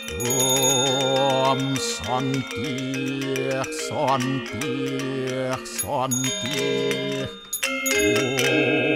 Om Santi Santi Santi Om.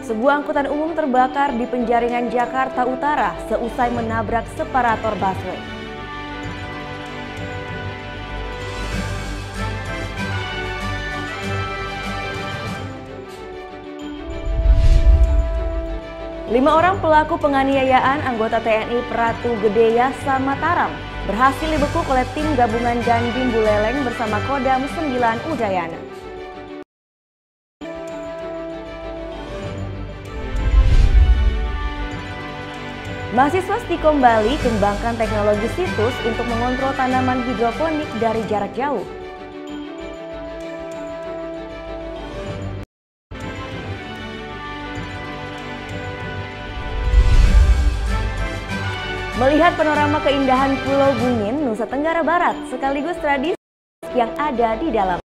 Sebuah angkutan umum terbakar di Penjaringan, Jakarta Utara seusai menabrak separator busway. Lima orang pelaku penganiayaan anggota TNI Pratu Gedeyasa Mataram berhasil dibekuk oleh tim gabungan Dandim Buleleng bersama Kodam 9 Udayana. Mahasiswa Stikom Bali kembangkan teknologi situs untuk mengontrol tanaman hidroponik dari jarak jauh. Melihat panorama keindahan Pulau Bungin, Nusa Tenggara Barat, sekaligus tradisi yang ada di dalam.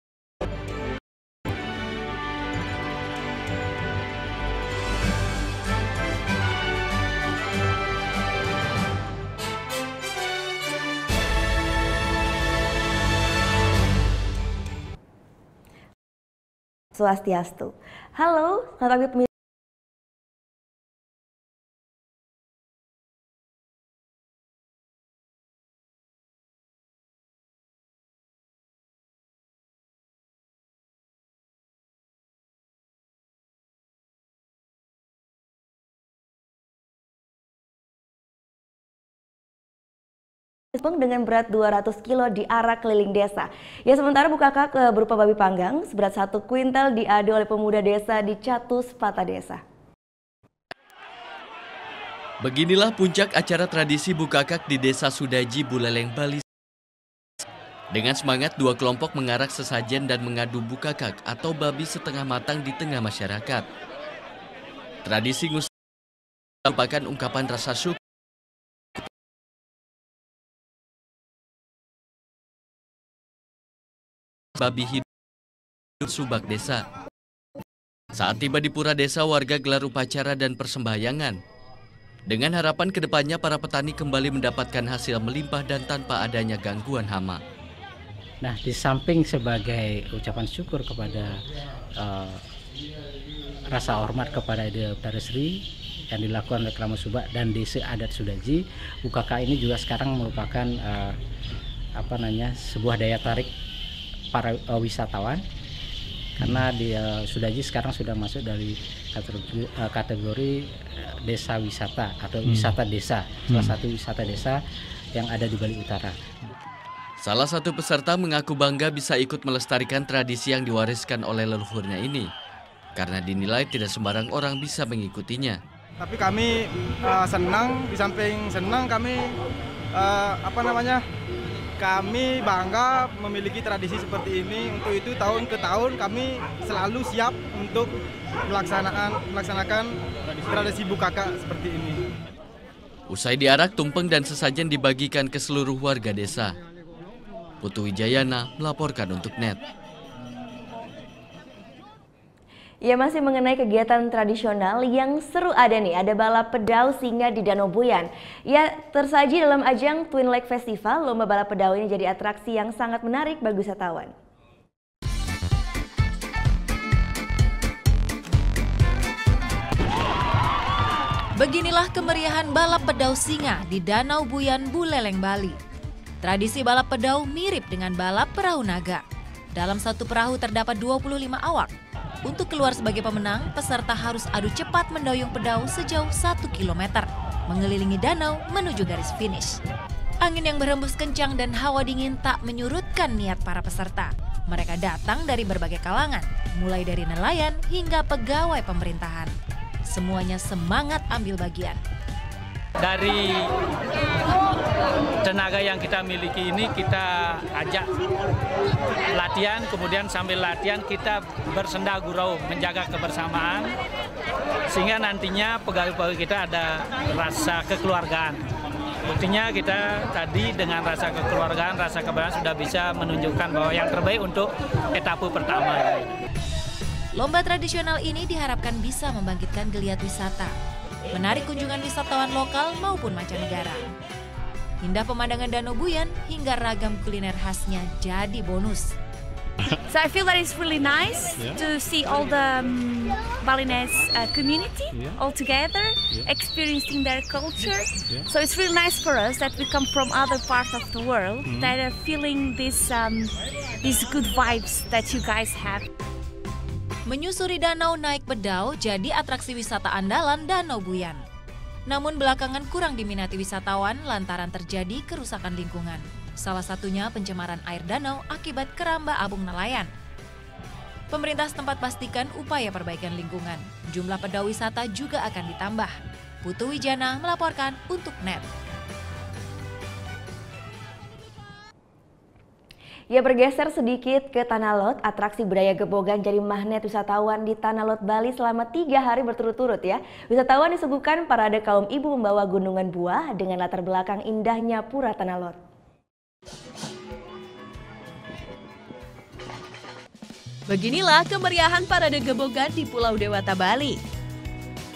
Swastiastu. Halo, selamat pagi pemirsa. Dengan berat 200 kilo diarak keliling desa. Ya, sementara bukakak berupa babi panggang seberat 1 kuintal diadu oleh pemuda desa di Catus Pata Desa. Beginilah puncak acara tradisi bukakak di Desa Sudaji, Buleleng, Bali. Dengan semangat, dua kelompok mengarak sesajen dan mengadu bukakak atau babi setengah matang di tengah masyarakat. Tradisi ngusah merupakan ungkapan rasa syukur babi hidup subak desa. Saat tiba di pura desa, warga gelar upacara dan persembahyangan. Dengan harapan kedepannya para petani kembali mendapatkan hasil melimpah dan tanpa adanya gangguan hama. Nah, di samping sebagai ucapan syukur kepada rasa hormat kepada Ide Sri yang dilakukan oleh Krama Subak dan Desa Adat Sudaji, UKK ini juga sekarang merupakan sebuah daya tarik para wisatawan, karena di Sudaji sekarang sudah masuk dari kategori desa wisata atau wisata desa, salah satu wisata desa yang ada di Bali Utara. Salah satu peserta mengaku bangga bisa ikut melestarikan tradisi yang diwariskan oleh leluhurnya ini, karena dinilai tidak sembarang orang bisa mengikutinya. Tapi kami senang, di samping senang kami kami bangga memiliki tradisi seperti ini. Untuk itu tahun ke tahun kami selalu siap untuk melaksanakan tradisi bukakak seperti ini. Usai diarak, tumpeng dan sesajen dibagikan ke seluruh warga desa. Putu Wijayana melaporkan untuk NET. Ya, masih mengenai kegiatan tradisional yang seru ada nih, ada balap pedau singa di Danau Buyan. Ya, tersaji dalam ajang Twin Lake Festival, lomba balap pedau ini jadi atraksi yang sangat menarik bagi wisatawan. Beginilah kemeriahan balap pedau singa di Danau Buyan, Buleleng, Bali. Tradisi balap pedau mirip dengan balap perahu naga. Dalam satu perahu terdapat 25 awak. Untuk keluar sebagai pemenang, peserta harus adu cepat mendayung pedau sejauh 1 km, mengelilingi danau menuju garis finish. Angin yang berhembus kencang dan hawa dingin tak menyurutkan niat para peserta. Mereka datang dari berbagai kalangan, mulai dari nelayan hingga pegawai pemerintahan. Semuanya semangat ambil bagian. Dari tenaga yang kita miliki ini kita ajak latihan, kemudian sambil latihan kita bersenda gurau menjaga kebersamaan sehingga nantinya pegawai-pegawai kita ada rasa kekeluargaan. Buktinya kita tadi dengan rasa kekeluargaan, rasa kebersamaan sudah bisa menunjukkan bahwa yang terbaik untuk etape pertama. Lomba tradisional ini diharapkan bisa membangkitkan geliat wisata, menarik kunjungan wisatawan lokal maupun mancanegara. Indah pemandangan Danau Buyan hingga ragam kuliner khasnya jadi bonus. So I feel that it's really nice to see all the Balinese community all together, experiencing their culture. So it's really nice for us that we come from other parts of the world that are feeling these good vibes that you guys have. Menyusuri danau naik bedau jadi atraksi wisata andalan Danau Buyan. Namun belakangan kurang diminati wisatawan lantaran terjadi kerusakan lingkungan. Salah satunya pencemaran air danau akibat keramba abung nelayan. Pemerintah setempat pastikan upaya perbaikan lingkungan. Jumlah pedau wisata juga akan ditambah. Putu Wijana melaporkan untuk NET. Ya, bergeser sedikit ke Tanah Lot, atraksi budaya Gebogan jadi magnet wisatawan di Tanah Lot, Bali selama 3 hari berturut-turut ya. Wisatawan disuguhkan parade kaum ibu membawa gunungan buah dengan latar belakang indahnya Pura Tanah Lot. Beginilah kemeriahan parade Gebogan di Pulau Dewata, Bali.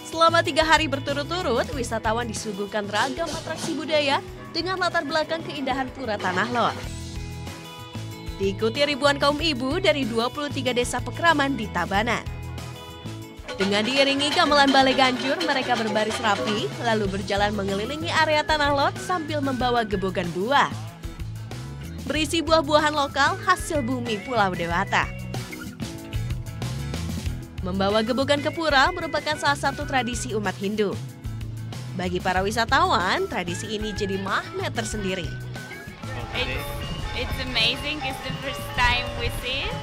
Selama 3 hari berturut-turut, wisatawan disuguhkan ragam atraksi budaya dengan latar belakang keindahan Pura Tanah Lot. Diikuti ribuan kaum ibu dari 23 desa Pekraman di Tabanan. Dengan diiringi gamelan Balai Ganjur, mereka berbaris rapi, lalu berjalan mengelilingi area Tanah Lot sambil membawa gebogan buah. Berisi buah-buahan lokal hasil bumi Pulau Dewata. Membawa gebogan ke pura merupakan salah satu tradisi umat Hindu. Bagi para wisatawan, tradisi ini jadi magnet tersendiri. It's amazing. It's the first time we see it.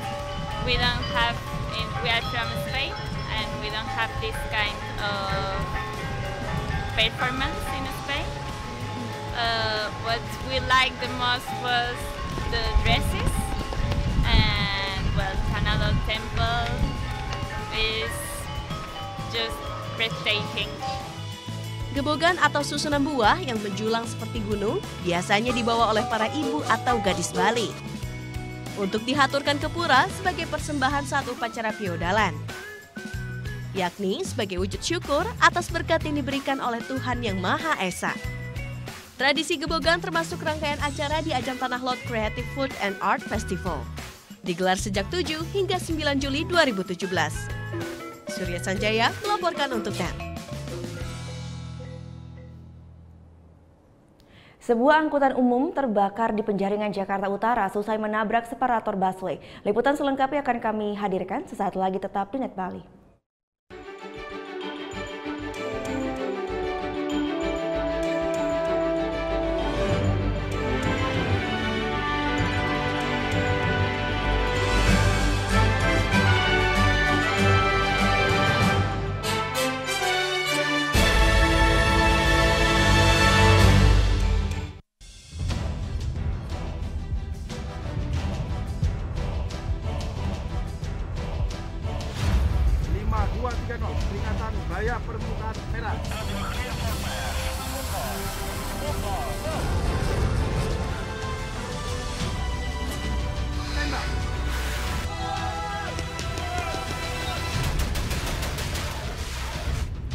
We are from Spain, and we don't have this kind of performance in Spain. What we liked the most was the dresses, and well, Tanah Lot Temple is just breathtaking. Gebogan atau susunan buah yang menjulang seperti gunung biasanya dibawa oleh para ibu atau gadis Bali untuk dihaturkan ke pura sebagai persembahan saat upacara piodalan, yakni sebagai wujud syukur atas berkat yang diberikan oleh Tuhan Yang Maha Esa. Tradisi Gebogan termasuk rangkaian acara di ajang Tanah Lot Creative Food and Art Festival, digelar sejak 7 hingga 9 Juli 2017. Surya Sanjaya melaporkan untuk NET. Sebuah angkutan umum terbakar di Penjaringan, Jakarta Utara seusai menabrak separator busway. Liputan selengkapnya akan kami hadirkan sesaat lagi, tetap di NET Bali. Peringatan Bahaya Permukaan Merah.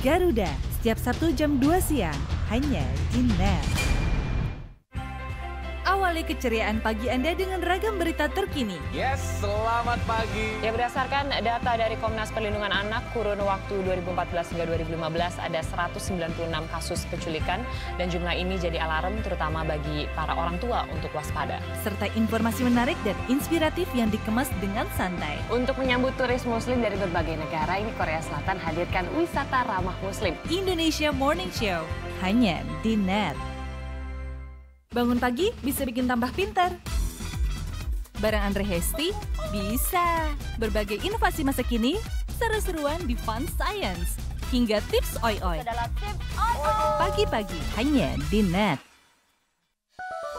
Garuda, setiap Sabtu jam 2 siang, hanya di NET. Awali keceriaan pagi Anda dengan ragam berita terkini. Yes, selamat pagi. Ya, berdasarkan data dari Komnas Perlindungan Anak, kurun waktu 2014 hingga 2015 ada 196 kasus penculikan dan jumlah ini jadi alarm terutama bagi para orang tua untuk waspada. Serta informasi menarik dan inspiratif yang dikemas dengan santai. Untuk menyambut turis muslim dari berbagai negara, ini Korea Selatan hadirkan wisata ramah muslim. Indonesia Morning Show, hanya di NET. Bangun pagi bisa bikin tambah pintar. bareng Andre Hesti? Bisa. Berbagai inovasi masa kini, seru-seruan di Fun Science, hingga tips oi-oi. Pagi-pagi hanya di Net.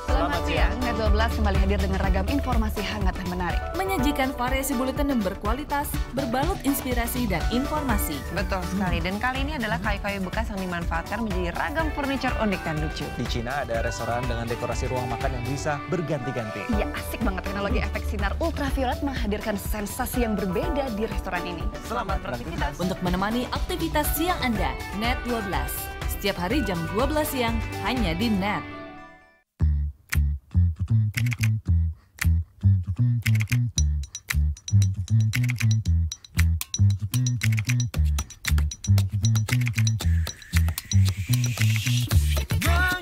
Selamat siang, Net 12 kembali hadir dengan ragam informasi hangat dan menarik. Menyajikan variasi buletin yang berkualitas, berbalut inspirasi dan informasi. Betul sekali, dan kali ini adalah kayu-kayu bekas yang dimanfaatkan menjadi ragam furniture unik dan lucu. Di Cina ada restoran dengan dekorasi ruang makan yang bisa berganti-ganti. Iya, asik banget. Teknologi efek sinar ultraviolet menghadirkan sensasi yang berbeda di restoran ini. Selamat beraktivitas. Untuk menemani aktivitas siang Anda, Net 12. Setiap hari jam 12 siang, hanya di Net.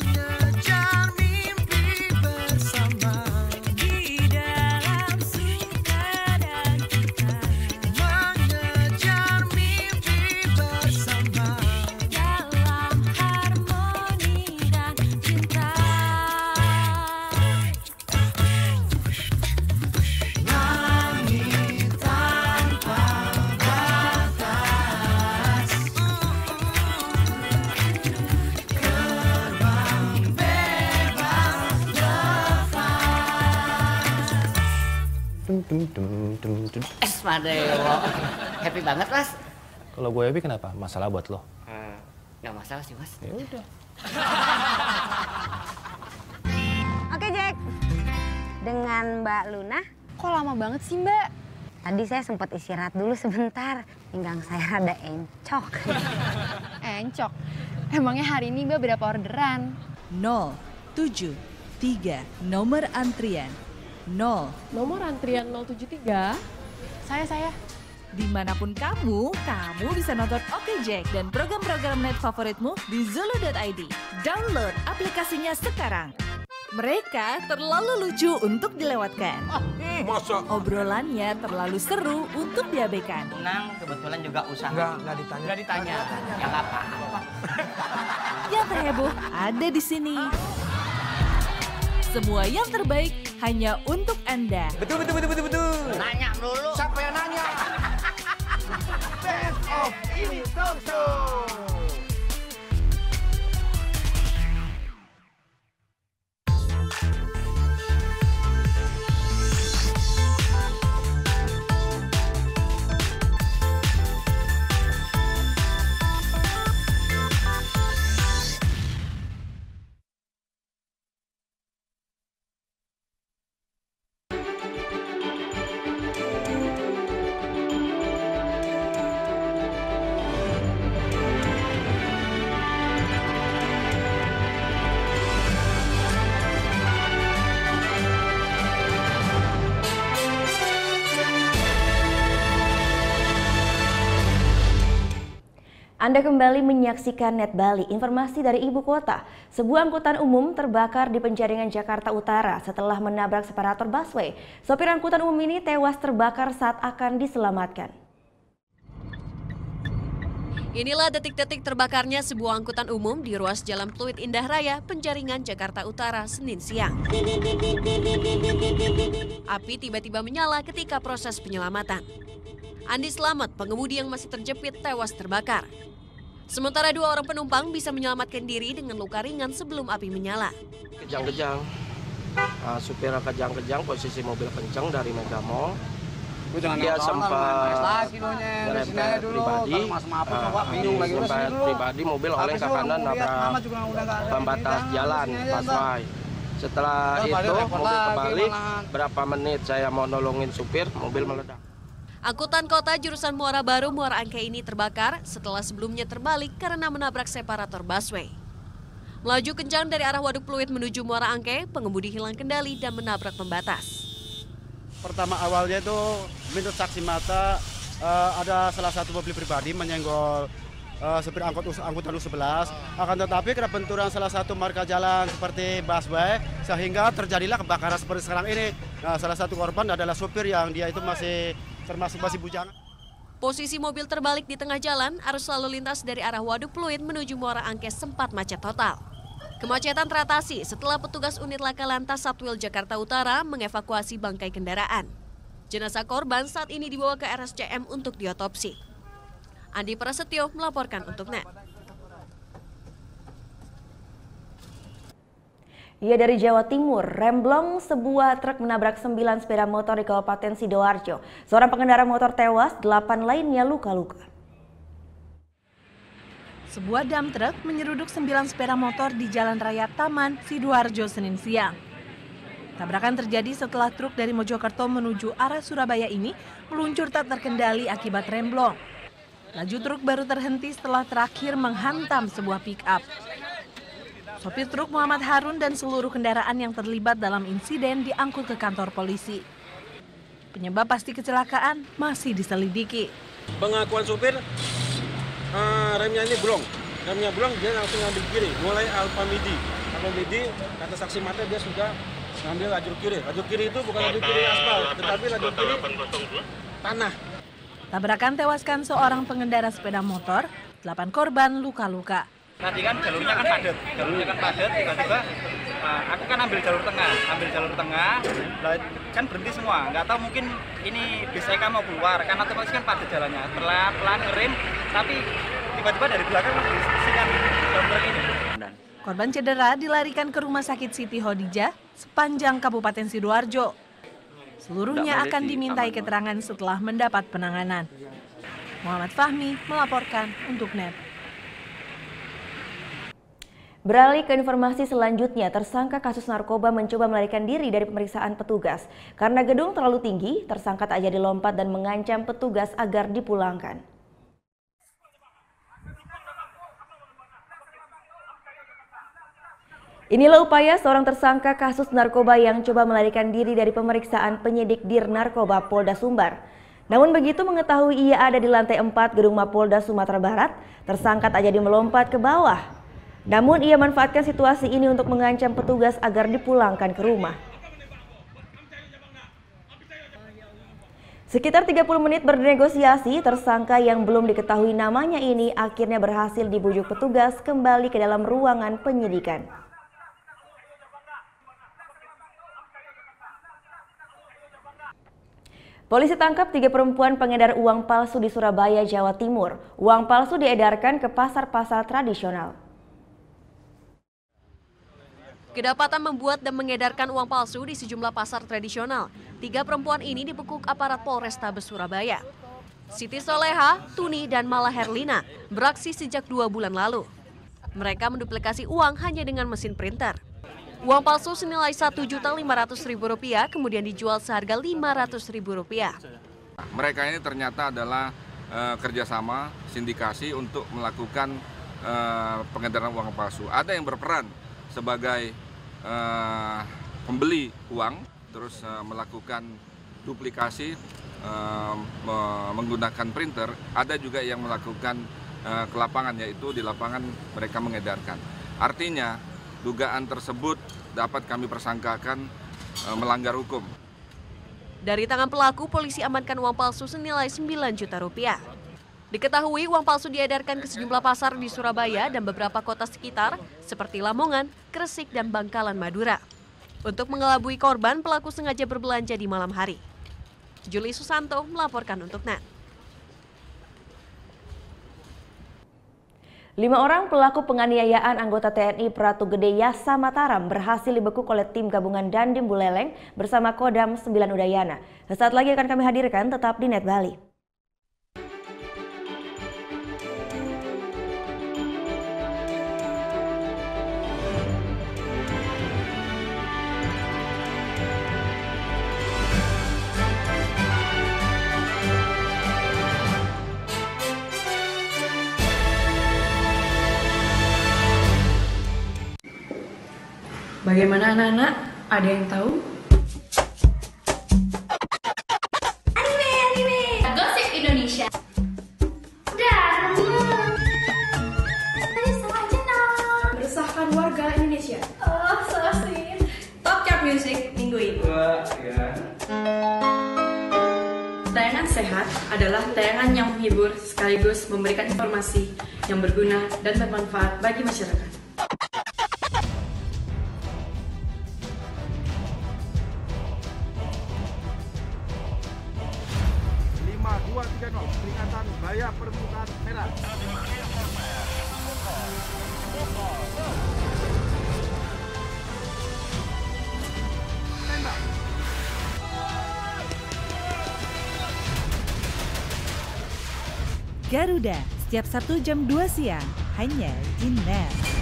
Mengejar mimpi bersama di dalam suka dan duka. Mengejar mimpi bersama dalam harmoni dan cinta. Langit tanpa batas, terbang bebas lepas. Esmadeo, happy banget Mas. Kalau gue happy kenapa? Masalah buat lo? Nggak masalah sih Mas. Ya udah. Oke Jack, dengan Mbak Luna. Kok lama banget sih Mbak? Tadi saya sempat istirahat dulu sebentar, pinggang saya rada encok. Encok? Emangnya hari ini Mbak berapa orderan? 073, nomor antrian 0. Nomor antrian 073? Saya. Dimanapun kamu bisa nonton Oke Jack dan program-program Net favoritmu di Zulu.id. Download aplikasinya sekarang. Mereka terlalu lucu untuk dilewatkan. Masa? Obrolannya terlalu seru untuk diabaikan. Nang kebetulan juga usaha. Nggak ditanya. Nggak ditanya. Ya nggak apa-apa. Yang terheboh ada di sini. Semua yang terbaik hanya untuk Anda. Betul. Nanya dulu. Siapa yang nanya? Best of ini talk show. Anda kembali menyaksikan Net Bali, informasi dari ibu kota. Sebuah angkutan umum terbakar di Penjaringan, Jakarta Utara setelah menabrak separator busway. Sopir angkutan umum ini tewas terbakar saat akan diselamatkan. Inilah detik-detik terbakarnya sebuah angkutan umum di ruas Jalan Pluit Indah Raya, Penjaringan, Jakarta Utara, Senin siang. Api tiba-tiba menyala ketika proses penyelamatan. Andi Slamet, pengemudi yang masih terjepit, tewas terbakar. Sementara 2 orang penumpang bisa menyelamatkan diri dengan luka ringan sebelum api menyala. Kejang-kejang, supir kejang-kejang, posisi mobil kencang dari Mega Mall. Dia sempat nyerempet pribadi, mobil oleng ke kanan nabrak pembatas jalan busway. Setelah itu mobil kebalik, berapa menit saya mau nolongin supir, mobil meledak. Angkutan kota jurusan Muara Baru Muara Angke ini terbakar setelah sebelumnya terbalik karena menabrak separator busway. Melaju kencang dari arah Waduk Pluit menuju Muara Angke, pengemudi hilang kendali dan menabrak pembatas. Pertama awalnya itu menurut saksi mata ada salah satu mobil pribadi menyenggol supir angkutan U11. Akan tetapi karena benturan salah satu marka jalan seperti busway sehingga terjadilah kebakaran seperti sekarang ini. Nah, salah satu korban adalah supir yang dia itu termasuk masih bujangan. Posisi mobil terbalik di tengah jalan, arus lalu lintas dari arah Waduk Pluit menuju Muara Angke sempat macet total. Kemacetan teratasi setelah petugas unit laka lantas Satwil Jakarta Utara mengevakuasi bangkai kendaraan. Jenazah korban saat ini dibawa ke RSCM untuk diotopsi. Andi Prasetyo melaporkan untuk NET. Ia dari Jawa Timur, remblong sebuah truk menabrak 9 sepeda motor di Kabupaten Sidoarjo. Seorang pengendara motor tewas, 8 lainnya luka-luka. Sebuah dump truk menyeruduk 9 sepeda motor di Jalan Raya Taman, Sidoarjo, Senin siang. Tabrakan terjadi setelah truk dari Mojokerto menuju arah Surabaya ini meluncur tak terkendali akibat remblong. Laju truk baru terhenti setelah terakhir menghantam sebuah pick-up. Sopir truk Muhammad Harun dan seluruh kendaraan yang terlibat dalam insiden diangkut ke kantor polisi. Penyebab pasti kecelakaan masih diselidiki. Pengakuan supir, remnya ini blong. Remnya blong, dia langsung ngambil kiri, mulai Alpamidi. Alpamidi, kata saksi mata dia sudah ngambil lajur kiri. Lajur kiri itu bukan lajur kiri aspal, tetapi lajur kiri tanah. Tabrakan tewaskan seorang pengendara sepeda motor, 8 korban luka-luka. Tadi kan jalurnya kan padat, tiba-tiba aku kan ambil jalur tengah, kan berhenti semua. Nggak tahu mungkin ini bis EK mau keluar, karena otomatis kan padat jalannya. Pelan-pelan ngerem, tapi tiba-tiba dari belakang disisikan truk ini. Korban cedera dilarikan ke Rumah Sakit Siti Hodijah sepanjang Kabupaten Sidoarjo. Seluruhnya akan dimintai keterangan setelah mendapat penanganan. Muhammad Fahmi melaporkan untuk NET. Beralih ke informasi selanjutnya, tersangka kasus narkoba mencoba melarikan diri dari pemeriksaan petugas. Karena gedung terlalu tinggi, tersangka tak jadi lompat dan mengancam petugas agar dipulangkan. Inilah upaya seorang tersangka kasus narkoba yang coba melarikan diri dari pemeriksaan penyidik Dir Narkoba Polda Sumbar. Namun begitu mengetahui ia ada di lantai 4 gedung Mapolda Sumatera Barat, tersangka tak jadi melompat ke bawah. Namun ia manfaatkan situasi ini untuk mengancam petugas agar dipulangkan ke rumah. Sekitar 30 menit bernegosiasi, tersangka yang belum diketahui namanya ini akhirnya berhasil dibujuk petugas kembali ke dalam ruangan penyidikan. Polisi tangkap 3 perempuan pengedar uang palsu di Surabaya, Jawa Timur. Uang palsu diedarkan ke pasar-pasar tradisional. Kedapatan membuat dan mengedarkan uang palsu di sejumlah pasar tradisional. 3 perempuan ini dibekuk aparat Polrestabes Surabaya. Siti Soleha, Tuni, dan Mala Herlina beraksi sejak 2 bulan lalu. Mereka menduplikasi uang hanya dengan mesin printer. Uang palsu senilai Rp1.500.000 kemudian dijual seharga Rp500.000. Mereka ini ternyata adalah kerjasama sindikasi untuk melakukan pengedaran uang palsu. Ada yang berperan sebagai pembeli uang, terus melakukan duplikasi menggunakan printer. Ada juga yang melakukan ke lapangan, yaitu di lapangan mereka mengedarkan. Artinya dugaan tersebut dapat kami persangkakan melanggar hukum. Dari tangan pelaku, polisi amankan uang palsu senilai Rp9 juta. Diketahui uang palsu diedarkan ke sejumlah pasar di Surabaya dan beberapa kota sekitar seperti Lamongan, Gresik, dan Bangkalan, Madura. Untuk mengelabui korban, pelaku sengaja berbelanja di malam hari. Juli Susanto melaporkan untuk NET. 5 orang pelaku penganiayaan anggota TNI Pratu Gede Yasa Mataram berhasil dibekuk oleh tim gabungan Dandim Buleleng bersama Kodam 9 Udayana. Sesaat lagi akan kami hadirkan, tetap di NET Bali. Bagaimana anak-anak? Ada yang tahu? Anime! Gosip Indonesia. Meresahkan warga Indonesia. Oh, so sweet. Top Chart Music minggu ini. Tayangan sehat adalah tayangan yang menghibur sekaligus memberikan informasi yang berguna dan bermanfaat bagi masyarakat. Gaya permukaan merah. Tembak. Garuda, setiap Sabtu jam 2 siang, hanya di NET.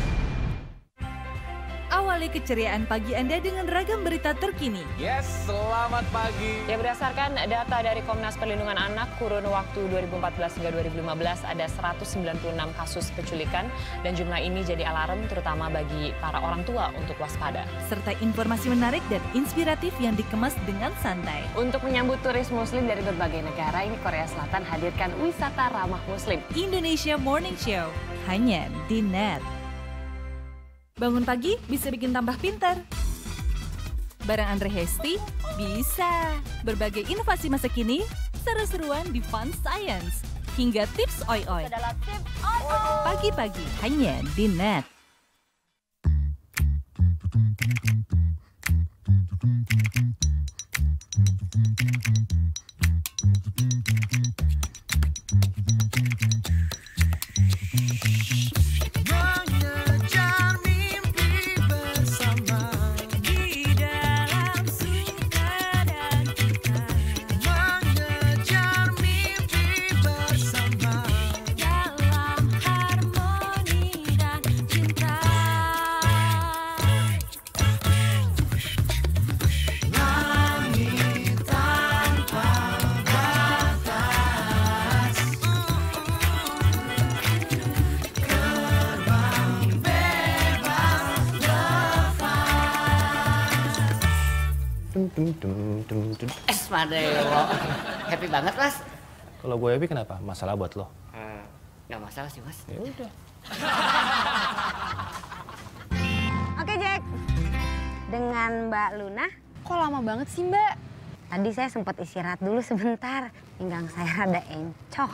Awali keceriaan pagi Anda dengan ragam berita terkini. Yes, selamat pagi. Ya, berdasarkan data dari Komnas Perlindungan Anak, kurun waktu 2014 hingga 2015 ada 196 kasus penculikan dan jumlah ini jadi alarm terutama bagi para orang tua untuk waspada. Serta informasi menarik dan inspiratif yang dikemas dengan santai. Untuk menyambut turis muslim dari berbagai negara, ini Korea Selatan hadirkan wisata ramah muslim. Indonesia Morning Show, hanya di NET. Bangun pagi bisa bikin tambah pintar. Barang Andre Hesti bisa. Berbagai inovasi masa kini, seru-seruan di Fun Science. Hingga tips oi-oi. Pagi-pagi hanya di NET. Madeo. Happy banget, Mas. Kalau gue happy kenapa? Masalah buat lo? Nggak masalah sih, Mas. Ya udah. Oke, Jack. Dengan Mbak Luna. Kok lama banget sih, Mbak? Tadi saya sempat istirahat dulu sebentar. Pinggang saya rada encok.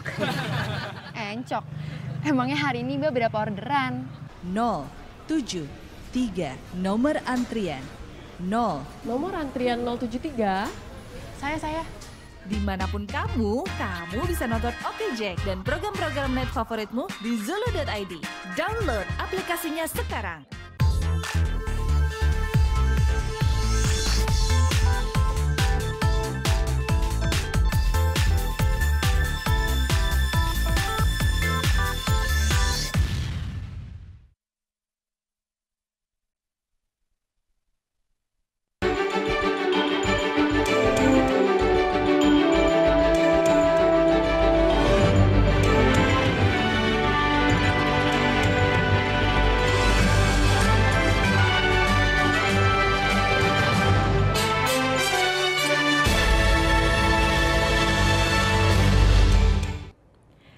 Encok? Emangnya hari ini Mbak berapa orderan? 073, nomor antrian. 0. Nomor antrian 073. Saya. Dimanapun kamu bisa nonton Oke Jack dan program-program net favoritmu di Zulu.id. Download aplikasinya sekarang.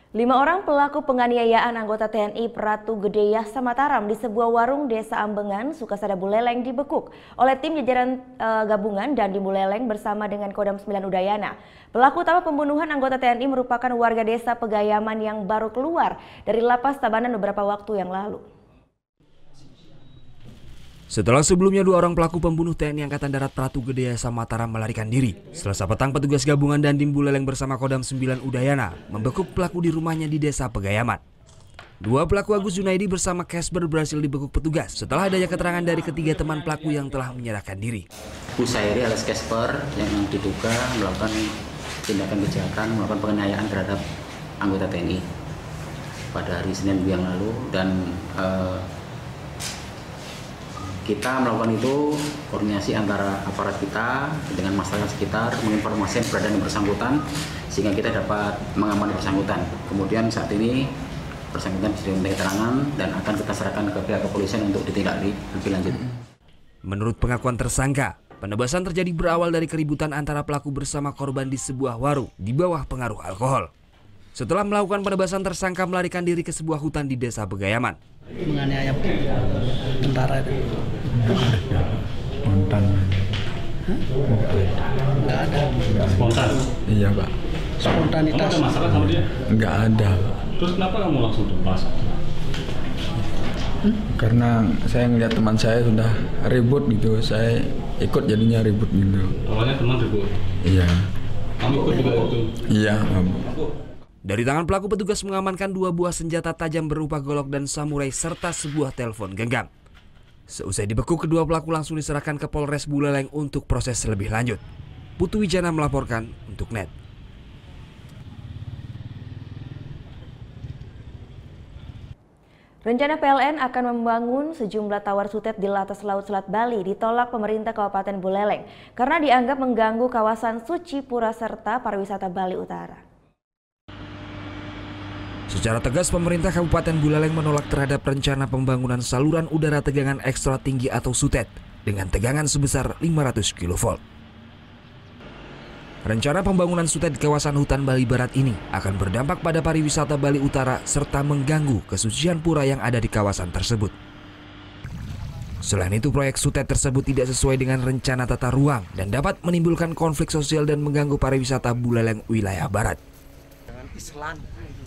Lima orang pelaku penganiayaan anggota TNI Pratu Gede Yasa Mataram di sebuah warung Desa Ambengan, Sukasada Buleleng dibekuk oleh tim jajaran gabungan dan di Buleleng bersama dengan Kodam 9 Udayana. Pelaku utama pembunuhan anggota TNI merupakan warga desa Pegayaman yang baru keluar dari lapas Tabanan beberapa waktu yang lalu. Setelah sebelumnya 2 orang pelaku pembunuh TNI Angkatan Darat Pratu Gede Yasa Mataram melarikan diri, Selasa petang petugas gabungan dan Dim Buleleng bersama Kodam 9 Udayana membekuk pelaku di rumahnya di Desa Pegayaman. 2 pelaku Agus Junaidi bersama Casper berhasil dibekuk petugas setelah adanya keterangan dari ketiga teman pelaku yang telah menyerahkan diri. Husairi alias Casper yang diduga melakukan tindakan kejahatan, melakukan penganiayaan terhadap anggota TNI pada hari Senin yang lalu, dan kita melakukan itu koordinasi antara aparat kita dengan masyarakat sekitar, menginformasikan keberadaan yang bersangkutan sehingga kita dapat mengamankan bersangkutan. Kemudian saat ini bersangkutan sudah diminta keterangan dan akan kita serahkan ke pihak kepolisian untuk ditindaklanjuti lebih lanjut. Menurut pengakuan tersangka, penebasan terjadi berawal dari keributan antara pelaku bersama korban di sebuah warung di bawah pengaruh alkohol. Setelah melakukan penebasan, tersangka melarikan diri ke sebuah hutan di Desa Pegayaman. Menganiaya tentara itu. Spontan. Enggak ada. Spontan? Iya, Pak. Spontanitas. Kamu ada masalah sama dia? Enggak ada. Terus kenapa kamu langsung tebas? Karena saya ngeliat teman saya sudah ribut gitu, saya ikut jadinya ribut gitu. Awalnya teman ribut? Iya. Kamu ikut juga itu? Iya, Pak. Dari tangan pelaku, petugas mengamankan 2 buah senjata tajam berupa golok dan samurai serta sebuah telepon genggam. Seusai dibekuk, kedua pelaku langsung diserahkan ke Polres Buleleng untuk proses lebih lanjut. Putu Wijana melaporkan untuk NET. Rencana PLN akan membangun sejumlah tower sutet di atas Laut Selat Bali ditolak pemerintah Kabupaten Buleleng karena dianggap mengganggu kawasan suci pura serta pariwisata Bali Utara. Secara tegas, pemerintah Kabupaten Buleleng menolak terhadap rencana pembangunan saluran udara tegangan ekstra tinggi atau sutet dengan tegangan sebesar 500 kV. Rencana pembangunan sutet di kawasan hutan Bali Barat ini akan berdampak pada pariwisata Bali Utara serta mengganggu kesucian pura yang ada di kawasan tersebut. Selain itu, proyek sutet tersebut tidak sesuai dengan rencana tata ruang dan dapat menimbulkan konflik sosial dan mengganggu pariwisata Buleleng wilayah Barat.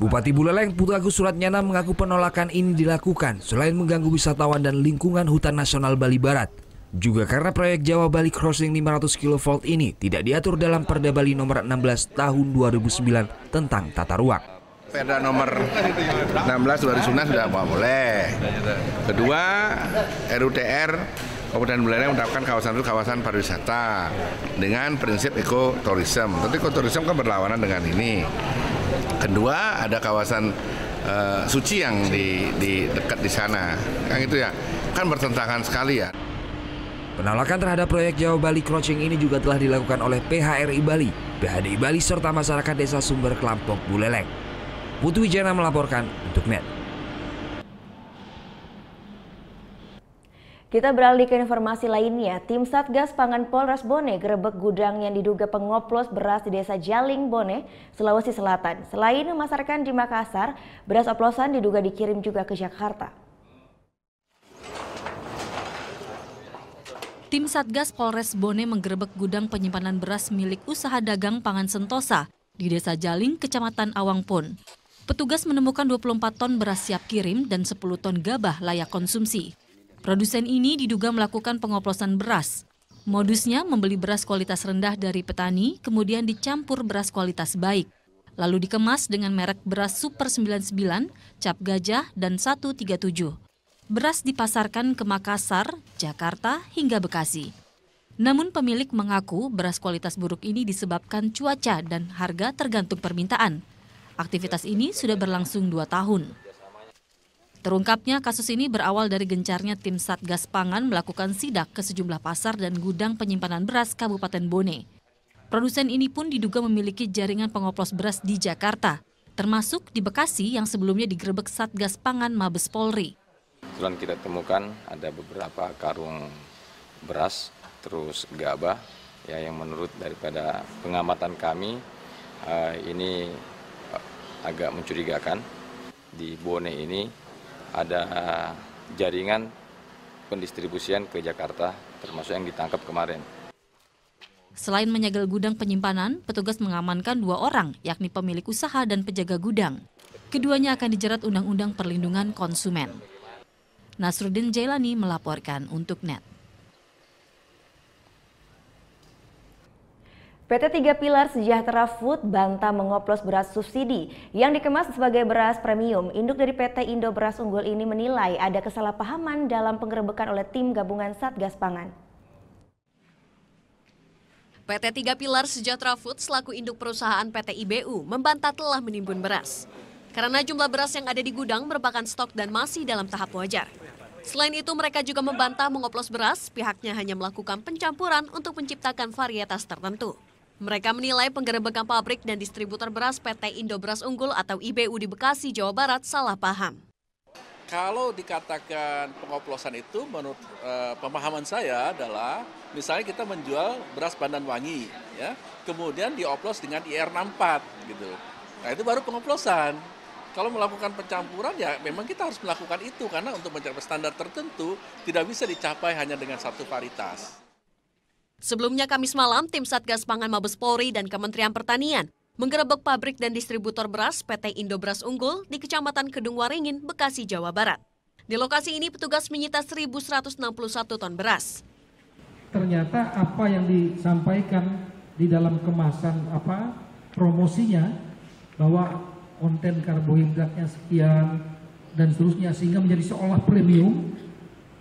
Bupati Buleleng Putu Agus Suratnyana mengaku penolakan ini dilakukan selain mengganggu wisatawan dan lingkungan Hutan Nasional Bali Barat. Juga karena proyek Jawa Bali Crossing 500 kV ini tidak diatur dalam Perda Bali nomor 16 tahun 2009 tentang tata ruang. Perda nomor 16 2009 sudah boleh. Kedua, RUTR Kabupaten Buleleng menetapkan kawasan itu kawasan pariwisata dengan prinsip ekoturism. Tentu ekoturism kan berlawanan dengan ini. Kedua, ada kawasan suci yang di dekat di sana, kan itu ya, kan bertentangan sekali ya. Penolakan terhadap proyek Jawa Bali Crossing ini juga telah dilakukan oleh PHRI Bali, PHDI Bali serta masyarakat Desa Sumber Kelampok Buleleng. Putu Wijana melaporkan untuk NET. Kita beralih ke informasi lainnya. Tim Satgas Pangan Polres Bone gerebek gudang yang diduga pengoplos beras di Desa Jaling, Bone, Sulawesi Selatan. Selain memasarkan di Makassar, beras oplosan diduga dikirim juga ke Jakarta. Tim Satgas Polres Bone menggerebek gudang penyimpanan beras milik usaha dagang pangan Sentosa di Desa Jaling, Kecamatan Awangpon. Petugas menemukan 24 ton beras siap kirim dan 10 ton gabah layak konsumsi. Produsen ini diduga melakukan pengoplosan beras. Modusnya membeli beras kualitas rendah dari petani, kemudian dicampur beras kualitas baik. Lalu dikemas dengan merek beras Super 99, Cap Gajah, dan 137. Beras dipasarkan ke Makassar, Jakarta, hingga Bekasi. Namun pemilik mengaku beras kualitas buruk ini disebabkan cuaca dan harga tergantung permintaan. Aktivitas ini sudah berlangsung 2 tahun. Terungkapnya kasus ini berawal dari gencarnya tim Satgas Pangan melakukan sidak ke sejumlah pasar dan gudang penyimpanan beras Kabupaten Bone. Produsen ini pun diduga memiliki jaringan pengoplos beras di Jakarta, termasuk di Bekasi yang sebelumnya digerebek Satgas Pangan Mabes Polri. Kebetulan kita temukan ada beberapa karung beras, terus gabah, ya, yang menurut daripada pengamatan kami ini agak mencurigakan. Di Bone ini ada jaringan pendistribusian ke Jakarta, termasuk yang ditangkap kemarin. Selain menyegel gudang penyimpanan, petugas mengamankan 2 orang, yakni pemilik usaha dan penjaga gudang. Keduanya akan dijerat Undang-Undang Perlindungan Konsumen. Nasruddin Jailani melaporkan untuk NET. PT 3 Pilar Sejahtera Food bantah mengoplos beras subsidi yang dikemas sebagai beras premium. Induk dari PT Indo Beras Unggul ini menilai ada kesalahpahaman dalam penggerebekan oleh tim gabungan Satgas Pangan. PT 3 Pilar Sejahtera Food selaku induk perusahaan PT IBU membantah telah menimbun beras. Karena jumlah beras yang ada di gudang merupakan stok dan masih dalam tahap wajar. Selain itu, mereka juga membantah mengoplos beras, pihaknya hanya melakukan pencampuran untuk menciptakan varietas tertentu. Mereka menilai penggerebekan pabrik dan distributor beras PT Indo Beras Unggul atau IBU di Bekasi, Jawa Barat salah paham. Kalau dikatakan pengoplosan itu menurut pemahaman saya adalah misalnya kita menjual beras Pandan Wangi, ya, kemudian dioplos dengan IR64 gitu. Nah itu baru pengoplosan. Kalau melakukan pencampuran ya memang kita harus melakukan itu karena untuk mencapai standar tertentu tidak bisa dicapai hanya dengan satu varietas. Sebelumnya Kamis malam, tim Satgas Pangan Mabes Polri dan Kementerian Pertanian menggerebek pabrik dan distributor beras PT Indo Beras Unggul di Kecamatan Kedung Waringin, Bekasi, Jawa Barat. Di lokasi ini petugas menyita 1.161 ton beras. Ternyata apa yang disampaikan di dalam kemasan promosinya bahwa konten karbohidratnya sekian dan seterusnya sehingga menjadi seolah premium.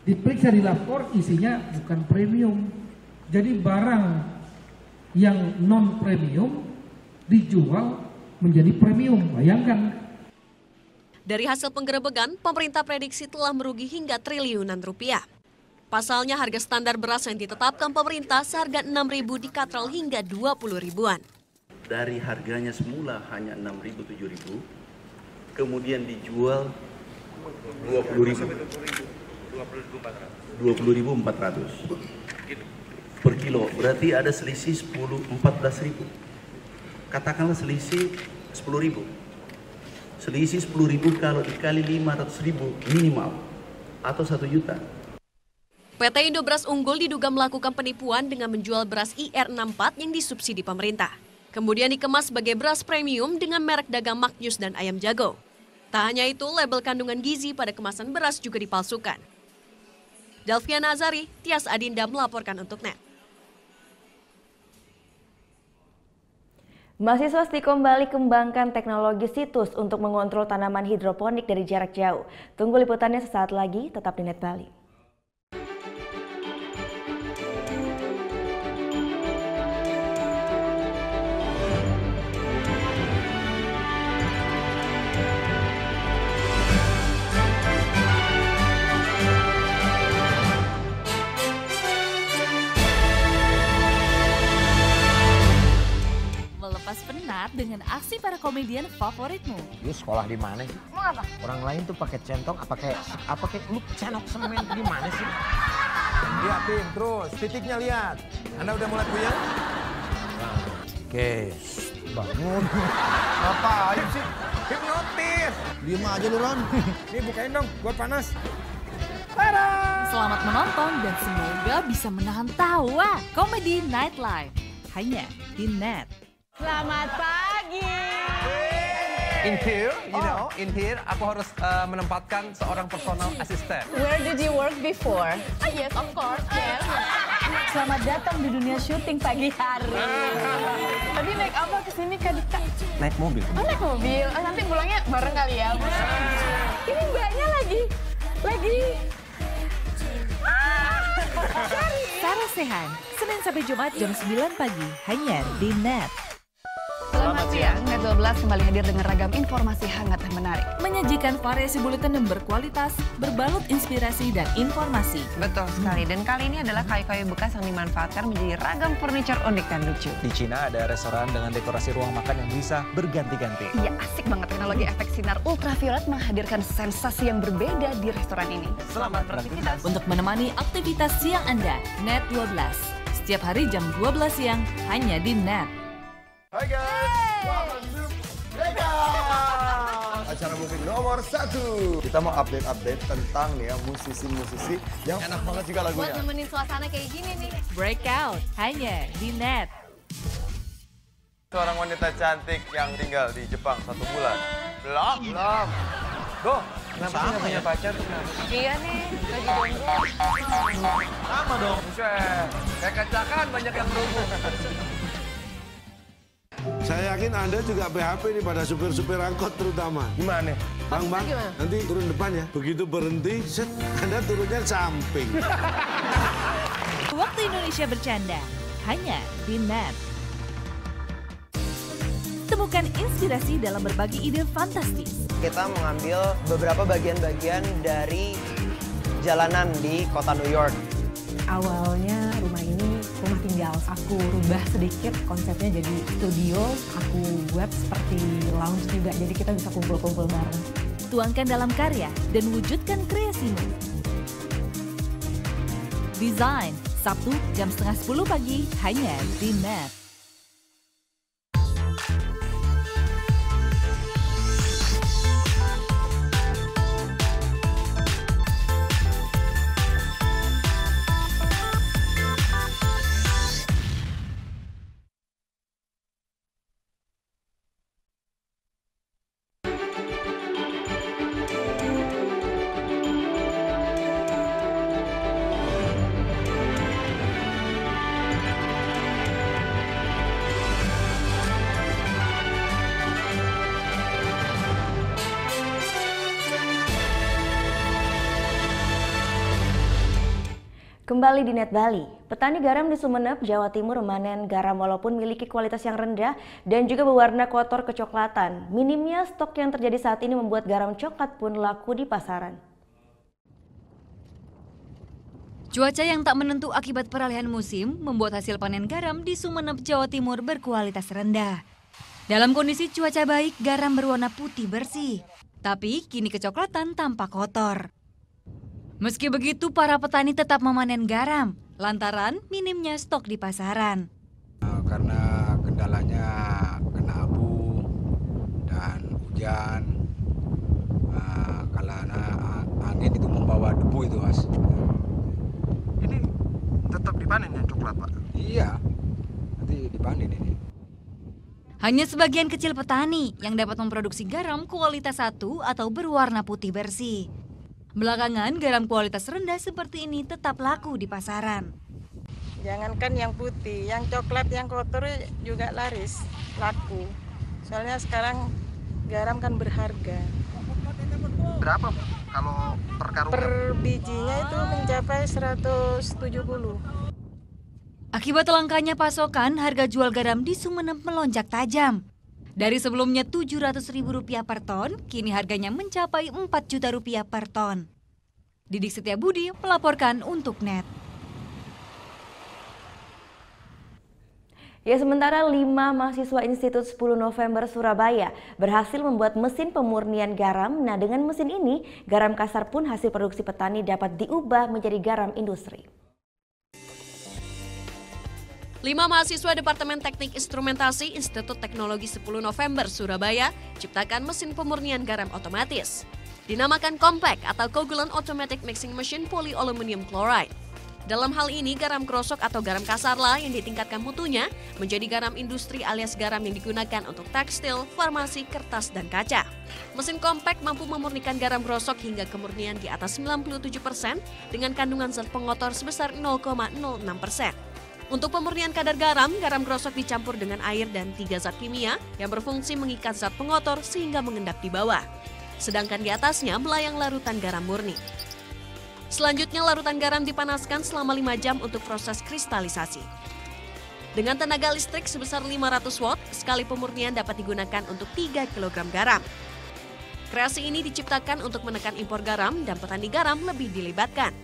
Diperiksa di lapor isinya bukan premium. Jadi barang yang non premium dijual menjadi premium. Bayangkan. Dari hasil penggerebekan, pemerintah prediksi telah merugi hingga triliunan rupiah. Pasalnya harga standar beras yang ditetapkan pemerintah seharga 6.000 dikatral hingga 20 ribuan. Dari harganya semula hanya 6.000, 7.000, kemudian dijual 20.400 per kilo. Berarti ada selisih 14.000. Katakanlah selisih 10.000. Selisih 10.000 kalau dikali 500.000 minimal atau 1 juta. PT Indobras Unggul diduga melakukan penipuan dengan menjual beras IR64 yang disubsidi pemerintah. Kemudian dikemas sebagai beras premium dengan merek dagang Maknyus dan Ayam Jago. Tak hanya itu, label kandungan gizi pada kemasan beras juga dipalsukan. Delviana Azari, Tias Adinda melaporkan untuk NET. Mahasiswa Stikom Bali kembangkan teknologi situs untuk mengontrol tanaman hidroponik dari jarak jauh. Tunggu liputannya sesaat lagi, tetap di NET Bali. Melepas penat dengan aksi para komedian favoritmu. Lu sekolah di mana sih? Mau apa? Orang lain tuh pakai centong, apa kayak lu cenok semen di mana sih? Liatin terus, titiknya lihat. Anda udah mulai puyeng? Oke, bangun. Ngapain sih? Hipnotis. Diem aja lu, Ron. Nih bukain dong, gua panas. Tada! Selamat menonton dan semoga bisa menahan tawa. Komedi Nightlife hanya di NET. Selamat pagi. In here, in here aku harus menempatkan seorang personal assistant. Where did you work before? Yes, of course. Yes. Selamat datang di dunia syuting pagi hari. Tadi naik apa kesini Kak Dika? Naik mobil. Oh, naik mobil. Oh, nanti pulangnya bareng kali ya. Ini mbaknya lagi. Sarah Sehan, Senin sampai Jumat jam 9 pagi hanya di NET. Selamat siang, Net 12 kembali hadir dengan ragam informasi hangat dan menarik. Menyajikan variasi buletin yang berkualitas, berbalut inspirasi dan informasi. Betul sekali, dan kali ini adalah kayu-kayu bekas yang dimanfaatkan menjadi ragam furniture unik dan lucu. Di Cina ada restoran dengan dekorasi ruang makan yang bisa berganti-ganti. Iya, asik banget teknologi efek sinar ultraviolet menghadirkan sensasi yang berbeda di restoran ini. Selamat beraktivitas. Untuk menemani aktivitas siang Anda, Net 12. Setiap hari jam 12 siang hanya di NET. Hai guys, welcome to Mega acara musik nomor 1. Kita mau update tentang nih ya musisi-musisi yang enak banget juga lagunya. Buat nemenin suasana kayak gini nih. Breakout hanya di NET. Seorang wanita cantik yang tinggal di Jepang 1 bulan. Belum. Go, kenapa sih nggak punya pacar tuh kenapa? Iya nih, lagi nunggu. Sama dong. Buset, kayak kacakan banyak yang nunggu. Saya yakin Anda juga PHP nih pada supir-supir angkot terutama. Gimana? Bang, nanti turun depan ya. Begitu berhenti, set, Anda turunnya samping. Waktu Indonesia bercanda, hanya di NET. Temukan inspirasi dalam berbagi ide fantastis. Kita mengambil beberapa bagian-bagian dari jalanan di kota New York. Awalnya rumah ini rumah tinggal. Aku rubah sedikit konsepnya jadi studio. Aku buat seperti lounge juga, jadi kita bisa kumpul-kumpul bareng. Tuangkan dalam karya dan wujudkan kreasimu. Design, Sabtu jam 9:30 pagi hanya di NET. Kembali di Net Bali, petani garam di Sumeneb, Jawa Timur memanen garam walaupun memiliki kualitas yang rendah dan juga berwarna kotor kecoklatan. Minimnya stok yang terjadi saat ini membuat garam coklat pun laku di pasaran. Cuaca yang tak menentu akibat peralihan musim membuat hasil panen garam di Sumeneb, Jawa Timur berkualitas rendah. Dalam kondisi cuaca baik, garam berwarna putih bersih, tapi kini kecoklatan tampak kotor. Meski begitu, para petani tetap memanen garam lantaran minimnya stok di pasaran. Karena kendalanya kena abu dan hujan, karena angin itu membawa debu itu, Mas. Ini tetap dipanen yang coklat, Pak? Iya, nanti dipanen ini. Hanya sebagian kecil petani yang dapat memproduksi garam kualitas 1 atau berwarna putih bersih. Belakangan, garam kualitas rendah seperti ini tetap laku di pasaran. Jangankan yang putih, yang coklat, yang kotor juga laku. Soalnya sekarang garam kan berharga. Berapa kalau per karung? Per bijinya itu mencapai 170. Akibat langkanya pasokan, harga jual garam di Sumeneb melonjak tajam. Dari sebelumnya Rp700.000 per ton, kini harganya mencapai Rp4 juta per ton. Didik Setiabudi melaporkan untuk Net. Ya, sementara 5 mahasiswa Institut 10 November Surabaya berhasil membuat mesin pemurnian garam. Nah, dengan mesin ini, garam kasar pun hasil produksi petani dapat diubah menjadi garam industri. 5 mahasiswa Departemen Teknik Instrumentasi Institut Teknologi 10 November Surabaya ciptakan mesin pemurnian garam otomatis. Dinamakan Compact atau Coagulant Automatic Mixing Machine Polyaluminium Chloride. Dalam hal ini, garam krosok atau garam kasarlah yang ditingkatkan mutunya menjadi garam industri alias garam yang digunakan untuk tekstil, farmasi, kertas, dan kaca. Mesin Compact mampu memurnikan garam krosok hingga kemurnian di atas 97% dengan kandungan zat pengotor sebesar 0,06%. Untuk pemurnian kadar garam krosok dicampur dengan air dan 3 zat kimia yang berfungsi mengikat zat pengotor sehingga mengendap di bawah. Sedangkan di atasnya melayang larutan garam murni. Selanjutnya larutan garam dipanaskan selama 5 jam untuk proses kristalisasi. Dengan tenaga listrik sebesar 500 watt, sekali pemurnian dapat digunakan untuk 3 kg garam. Kreasi ini diciptakan untuk menekan impor garam dan petani garam lebih dilibatkan.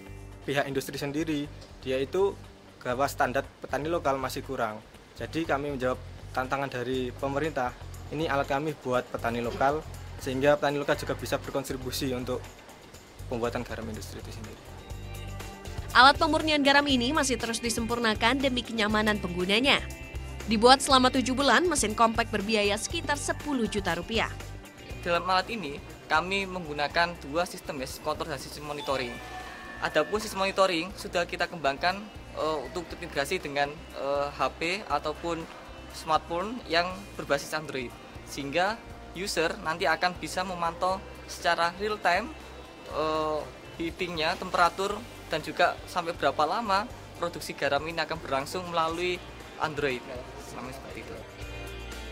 Pihak industri sendiri, dia itu bahwa standar petani lokal masih kurang. Jadi kami menjawab tantangan dari pemerintah, ini alat kami buat petani lokal, sehingga petani lokal juga bisa berkontribusi untuk pembuatan garam industri itu sendiri. Alat pemurnian garam ini masih terus disempurnakan demi kenyamanan penggunanya. Dibuat selama 7 bulan, mesin Compact berbiaya sekitar Rp10 juta. Dalam alat ini, kami menggunakan 2 sistem kontrol dan sistem monitoring. Adapun sistem monitoring sudah kita kembangkan untuk terintegrasi dengan HP ataupun smartphone yang berbasis Android, sehingga user nanti akan bisa memantau secara real time heatingnya, temperatur, dan juga sampai berapa lama produksi garam ini akan berlangsung melalui Android. Seperti itu.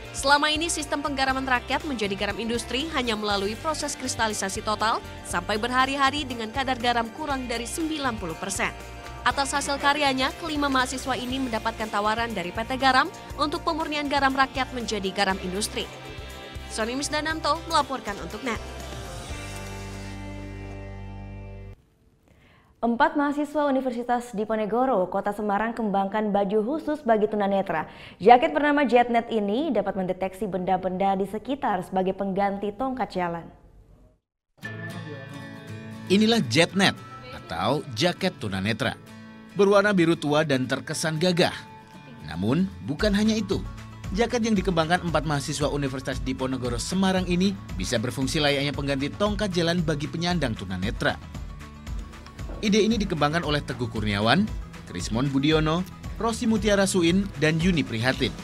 Selama ini sistem penggaraman rakyat menjadi garam industri hanya melalui proses kristalisasi total sampai berhari-hari dengan kadar garam kurang dari 90%. Atas hasil karyanya, kelima mahasiswa ini mendapatkan tawaran dari PT Garam untuk pemurnian garam rakyat menjadi garam industri. Sony Misdananto melaporkan untuk Net. 4 mahasiswa Universitas Diponegoro, Kota Semarang kembangkan baju khusus bagi tunanetra. Jaket bernama Jetnet ini dapat mendeteksi benda-benda di sekitar sebagai pengganti tongkat jalan. Inilah Jetnet atau jaket tunanetra. Berwarna biru tua dan terkesan gagah. Namun, bukan hanya itu. Jaket yang dikembangkan 4 mahasiswa Universitas Diponegoro Semarang ini bisa berfungsi layaknya pengganti tongkat jalan bagi penyandang tunanetra. Ide ini dikembangkan oleh Teguh Kurniawan, Krismon Budiono, Rosi Mutiara Suin, dan Yuni Prihatin.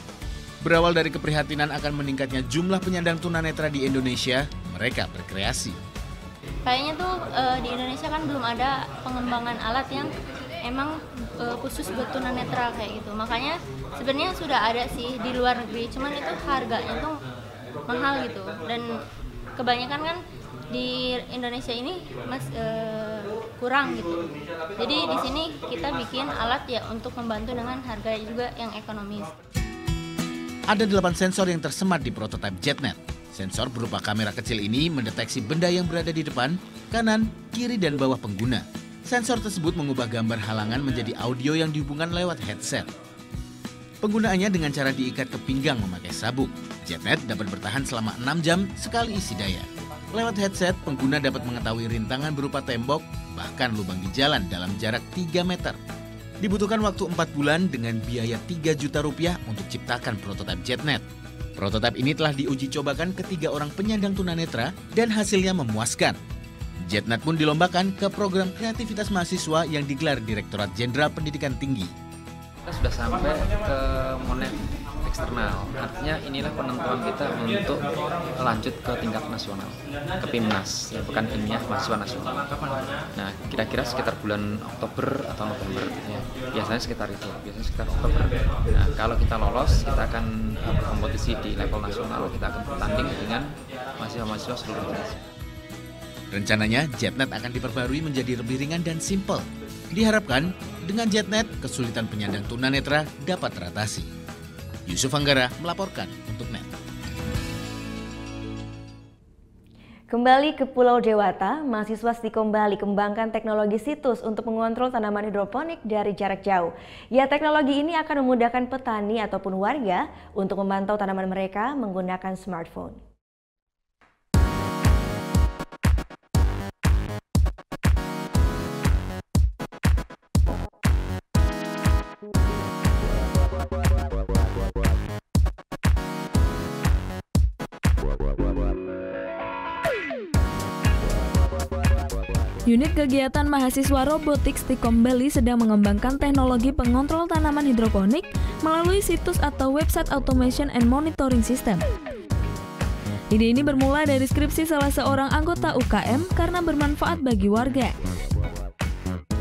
Berawal dari keprihatinan akan meningkatnya jumlah penyandang tunanetra di Indonesia, mereka berkreasi. Kayaknya tuh di Indonesia kan belum ada pengembangan alat yang emang khusus buat tunanetra kayak gitu. Makanya sebenarnya sudah ada sih di luar negeri, cuman itu harganya tuh mahal gitu. Dan kebanyakan kan di Indonesia ini kurang gitu. Jadi di sini kita bikin alat ya untuk membantu dengan harga juga yang ekonomis. Ada 8 sensor yang tersemat di prototipe JetNet. Sensor berupa kamera kecil ini mendeteksi benda yang berada di depan, kanan, kiri, dan bawah pengguna. Sensor tersebut mengubah gambar halangan menjadi audio yang dihubungkan lewat headset. Penggunaannya dengan cara diikat ke pinggang memakai sabuk. JetNet dapat bertahan selama 6 jam sekali isi daya. Lewat headset, pengguna dapat mengetahui rintangan berupa tembok, bahkan lubang di jalan dalam jarak 3 meter. Dibutuhkan waktu 4 bulan dengan biaya 3 juta rupiah untuk ciptakan prototipe JetNet. Prototipe ini telah diuji cobakan ke 3 orang penyandang tunanetra dan hasilnya memuaskan. JetNet pun dilombakan ke program kreativitas mahasiswa yang digelar Direktorat Jenderal Pendidikan Tinggi. Kita sudah sampai ke Monet eksternal, artinya inilah penentuan kita untuk lanjut ke tingkat nasional, ke PIMNAS, ya Pekan Ilmiah Mahasiswa Nasional. Nah, kira-kira sekitar bulan Oktober atau November, ya. Biasanya sekitar Oktober. Nah, kalau kita lolos, kita akan berkompetisi di level nasional, kita akan bertanding dengan mahasiswa-mahasiswa seluruh Indonesia. Rencananya, JetNet akan diperbarui menjadi lebih ringan dan simpel. Diharapkan, dengan JetNet, kesulitan penyandang tunanetra dapat teratasi. Yusuf Anggara melaporkan untuk NET. Kembali ke Pulau Dewata, mahasiswa Stikom Bali kembangkan teknologi situs untuk mengontrol tanaman hidroponik dari jarak jauh. Ya, teknologi ini akan memudahkan petani ataupun warga untuk memantau tanaman mereka menggunakan smartphone. Unit kegiatan mahasiswa robotik Stikom Bali sedang mengembangkan teknologi pengontrol tanaman hidroponik melalui situs atau website automation and monitoring system. Ide ini bermula dari skripsi salah seorang anggota UKM karena bermanfaat bagi warga.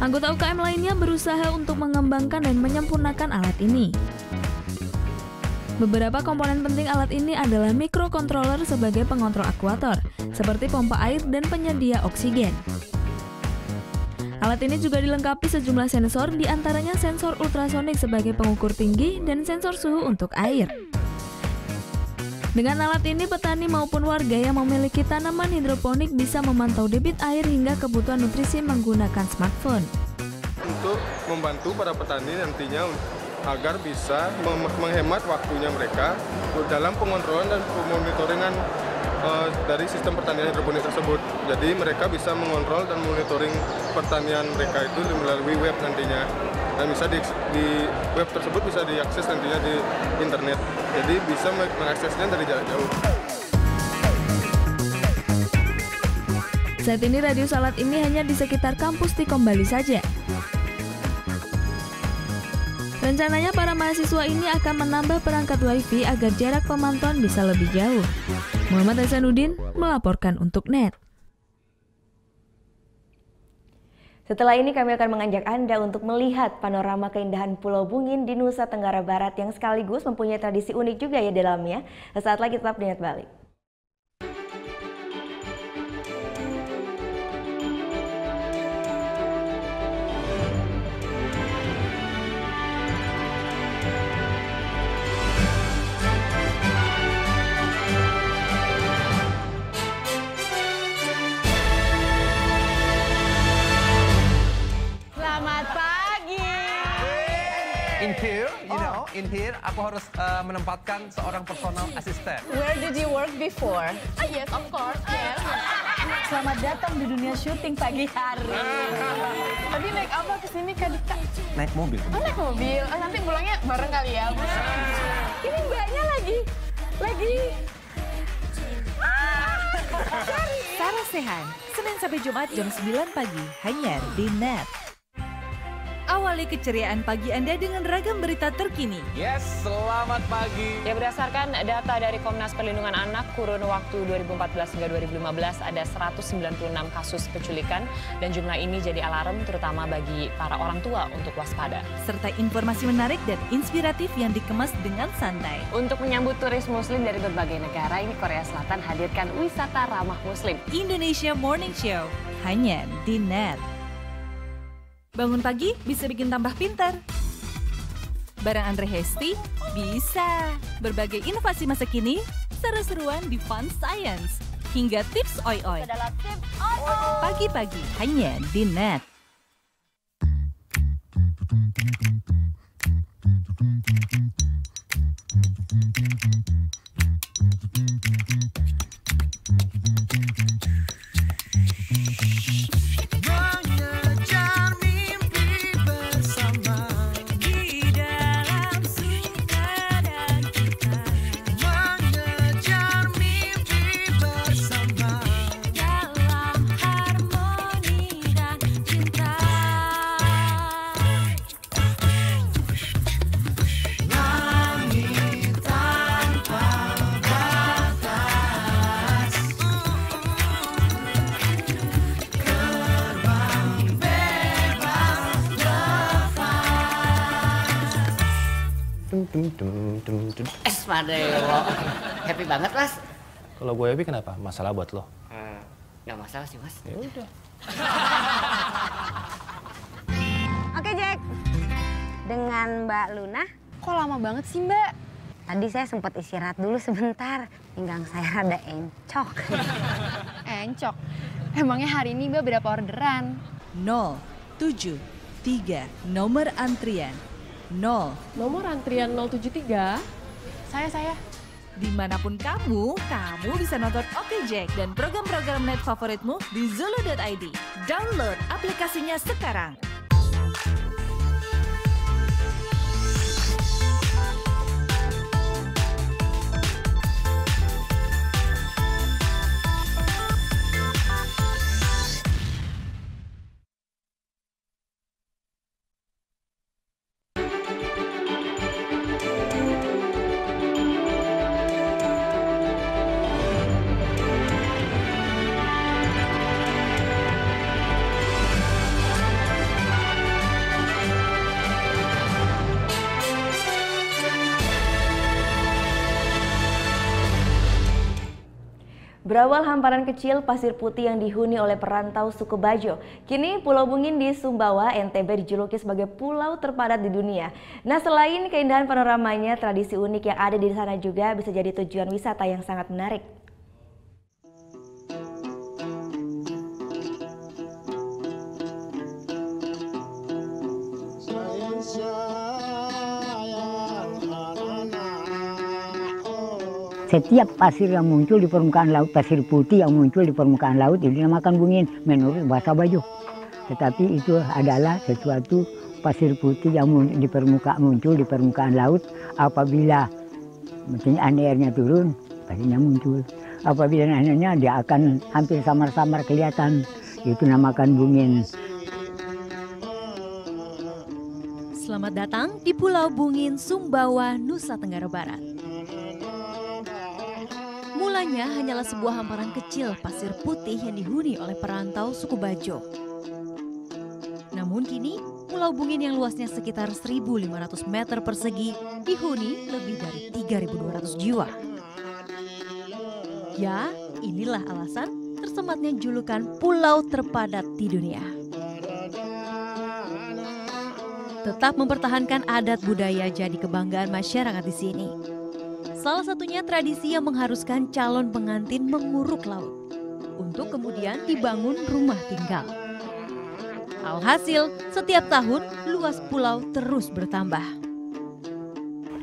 Anggota UKM lainnya berusaha untuk mengembangkan dan menyempurnakan alat ini. Beberapa komponen penting alat ini adalah mikrokontroler sebagai pengontrol akuator, seperti pompa air dan penyedia oksigen. Alat ini juga dilengkapi sejumlah sensor, diantaranya sensor ultrasonik sebagai pengukur tinggi dan sensor suhu untuk air. Dengan alat ini, petani maupun warga yang memiliki tanaman hidroponik bisa memantau debit air hingga kebutuhan nutrisi menggunakan smartphone. Untuk membantu para petani nantinya agar bisa menghemat waktunya mereka dalam pengontrolan dan pemonitoringan dari sistem pertanian hidroponik tersebut. Jadi mereka bisa mengontrol dan monitoring pertanian mereka itu melalui web nantinya. Dan bisa di web tersebut bisa diakses nantinya di internet. Jadi bisa mengaksesnya dari jarak jauh. Saat ini radius alat ini hanya di sekitar kampus Stikom Bali saja. Rencananya para mahasiswa ini akan menambah perangkat WiFi agar jarak pemantauan bisa lebih jauh. Muhammad Hasanuddin melaporkan untuk NET. Setelah ini kami akan mengajak Anda untuk melihat panorama keindahan Pulau Bungin di Nusa Tenggara Barat yang sekaligus mempunyai tradisi unik juga ya dalamnya. Sesaat lagi tetap di NET Bali. In here, aku harus menempatkan seorang personal assistant. Where did you work before? Oh yes, of course. Yes. Selamat datang di dunia syuting pagi hari. Tadi naik apa ke sini Kak Dika? Naik mobil. Oh, naik mobil. Oh, nanti pulangnya bareng kali ya. Ini mbaknya lagi. Sarah Sehan, Senin sampai Jumat jam 9 pagi, hanya di NET. Awali keceriaan pagi Anda dengan ragam berita terkini. Yes, selamat pagi. Ya, berdasarkan data dari Komnas Perlindungan Anak, kurun waktu 2014 hingga 2015 ada 196 kasus penculikan dan jumlah ini jadi alarm terutama bagi para orang tua untuk waspada. Serta informasi menarik dan inspiratif yang dikemas dengan santai. Untuk menyambut turis muslim dari berbagai negara, ini Korea Selatan hadirkan wisata ramah muslim. Indonesia Morning Show, hanya di NET. Bangun pagi bisa bikin tambah pintar. Bareng Andre Hesti, bisa. Berbagai inovasi masa kini, seru-seruan di Fun Science. Hingga tips oi-oi. Pagi-pagi hanya di Net. Esmadewo, happy banget mas. Kalau gue happy kenapa? Masalah buat lo? Nggak masalah sih mas. Ya udah. Oke Jack, dengan Mbak Luna. Kok lama banget sih Mbak? Tadi saya sempat istirahat dulu sebentar, pinggang saya rada encok. Encok? Emangnya hari ini Mbak berapa orderan? 073, nomor antrian 0. Nomor antrian 073? Saya. Dimanapun kamu bisa nonton Oke Jack dan program-program net favoritmu di Zulu.id. Download aplikasinya sekarang. Berawal hamparan kecil pasir putih yang dihuni oleh perantau suku Bajo, kini Pulau Bungin di Sumbawa, NTB dijuluki sebagai pulau terpadat di dunia. Nah, selain keindahan panoramanya, tradisi unik yang ada di sana juga bisa jadi tujuan wisata yang sangat menarik. Setiap pasir yang muncul di permukaan laut, pasir putih yang muncul di permukaan laut itu dinamakan bungin menurut bahasa Bajo. Tetapi itu adalah sesuatu pasir putih yang muncul di permukaan laut apabila airnya turun, pasirnya muncul. Apabila airnya dia akan hampir samar-samar kelihatan, itu namakan bungin. Selamat datang di Pulau Bungin, Sumbawa, Nusa Tenggara Barat. Mulanya hanyalah sebuah hamparan kecil pasir putih yang dihuni oleh perantau suku Bajo. Namun kini, Pulau Bungin yang luasnya sekitar 1.500 meter persegi dihuni lebih dari 3.200 jiwa. Ya, inilah alasan tersematnya julukan pulau terpadat di dunia. Tetap mempertahankan adat budaya jadi kebanggaan masyarakat di sini. Salah satunya tradisi yang mengharuskan calon pengantin menguruk laut untuk kemudian dibangun rumah tinggal. Alhasil, setiap tahun luas pulau terus bertambah.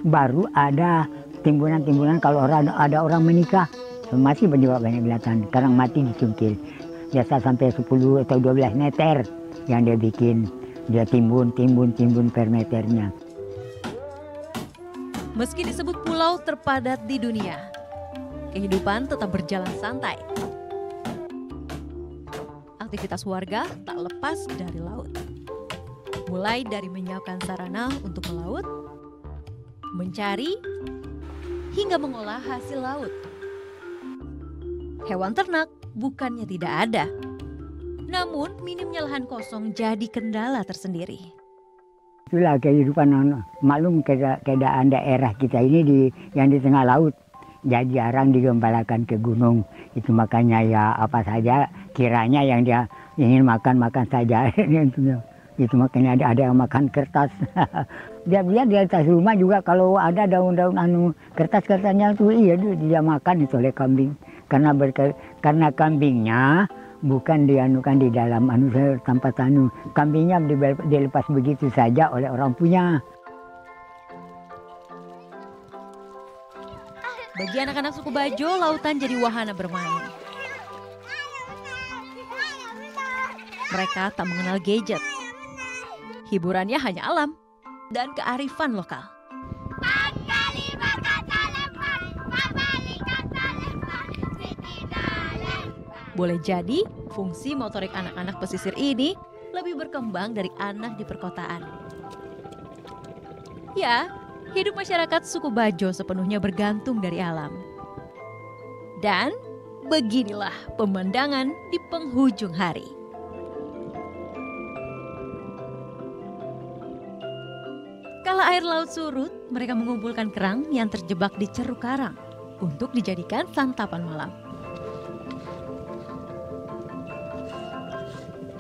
Baru ada timbunan-timbunan kalau ada orang menikah, masih juga banyak kelihatan. Karang mati dicungkil, biasa sampai 10 atau 12 meter yang dia bikin. Dia timbun per meternya. Meski disebut pulau terpadat di dunia, kehidupan tetap berjalan santai. Aktivitas warga tak lepas dari laut. Mulai dari menyiapkan sarana untuk melaut, mencari, hingga mengolah hasil laut. Hewan ternak bukannya tidak ada, namun minimnya lahan kosong jadi kendala tersendiri. Itulah kehidupan, maklum keadaan daerah kita ini yang di tengah laut. Jadi jarang digembalakan ke gunung. Itu makanya ya apa saja kiranya yang dia ingin makan saja. Itu makanya ada yang makan kertas. Dia di atas rumah juga kalau ada daun-daun kertas-kertasnya tuh iya dia makan itu oleh kambing. Karena kambingnya bukan dianukan di dalam tempat kambingnya dilepas begitu saja oleh orang punya. Bagi anak-anak suku Bajo, lautan jadi wahana bermain. Mereka tak mengenal gadget. Hiburannya hanya alam dan kearifan lokal. Boleh jadi fungsi motorik anak-anak pesisir ini lebih berkembang dari anak di perkotaan. Ya, hidup masyarakat suku Bajo sepenuhnya bergantung dari alam. Dan beginilah pemandangan di penghujung hari. Kala air laut surut, mereka mengumpulkan kerang yang terjebak di ceruk karang untuk dijadikan santapan malam.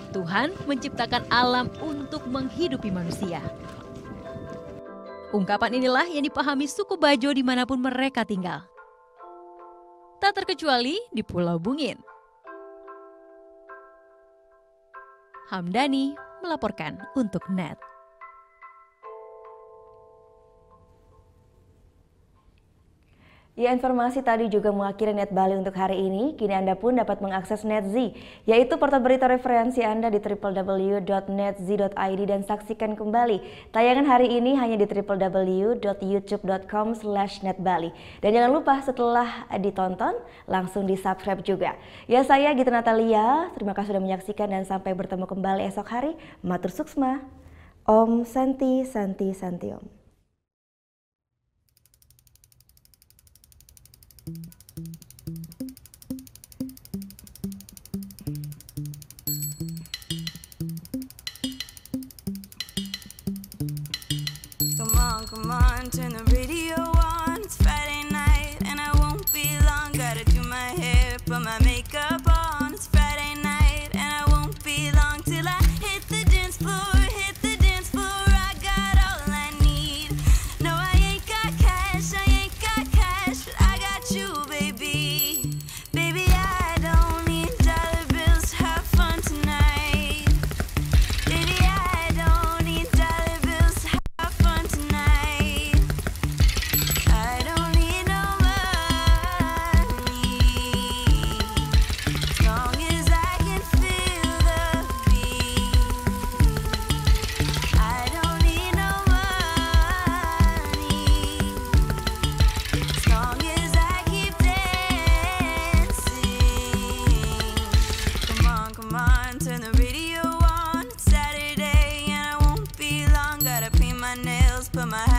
Tuhan menciptakan alam untuk menghidupi manusia. Ungkapan inilah yang dipahami suku Bajo dimanapun mereka tinggal. Tak terkecuali di Pulau Bungin. Hamdani melaporkan untuk NET. Ya, informasi tadi juga mengakhiri Net Bali untuk hari ini. Kini Anda pun dapat mengakses NetZ, yaitu portal berita referensi Anda di www.netz.id dan saksikan kembali tayangan hari ini hanya di www.youtube.com/netbali. Dan jangan lupa setelah ditonton, langsung di-subscribe juga. Ya, saya Gita Natalia, terima kasih sudah menyaksikan dan sampai bertemu kembali esok hari. Matur suksma. Om Santi Santi Santi Om. Come on, turn the radio on. It's Friday night and I won't be long. Gotta do my hair, put my makeup on. It's Friday night and I won't be long till I hit the dance floor, hit the dance floor. I got all I need. No, I ain't got cash, but I got you, baby. Baby, I don't need dollar bills, have fun tonight. Baby, I don't need dollar bills, have fun tonight. I don't need no money, as long as I can feel the beat. I don't need no money, as long as I keep dancing. Come on, turn the radio on. It's Saturday and I won't be long. Gotta paint my nails, put my hat